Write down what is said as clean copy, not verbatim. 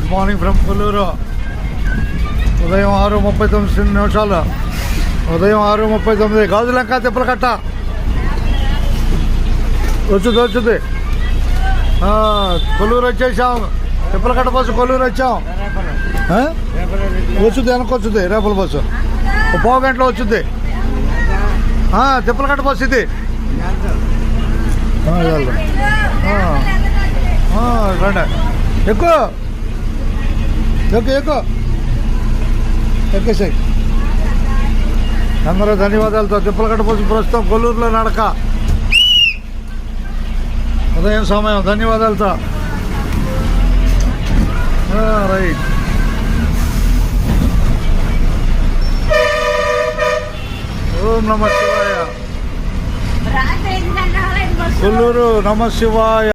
Good morning from Kolluru. ఉదయం 6:39. ఉదయం 6:39. గాజులంక తిప్పలకట్ట వచ్చుద్ది. కొల్లూరు వచ్చేసాం. తిప్పలకట్ట బస్సు కొల్లూరు వచ్చాం. వచ్చుద్ది, వెనకొచ్చుద్ది రేపల బస్సు. పావు గంటలో వచ్చుద్ది. తిప్పలకట్ట బస్సు ఇది. రండి, ఎక్కేసాయి అందరూ. ధన్యవాదాలతో తిప్పలకట్ట బస్సు ప్రస్తుతం కొల్లూరులో నడక. ఉదయం సమయం. ధన్యవాదాలతో. రైట్. ఓం నమ శివాయ. కొల్లూరు నమ శివాయ.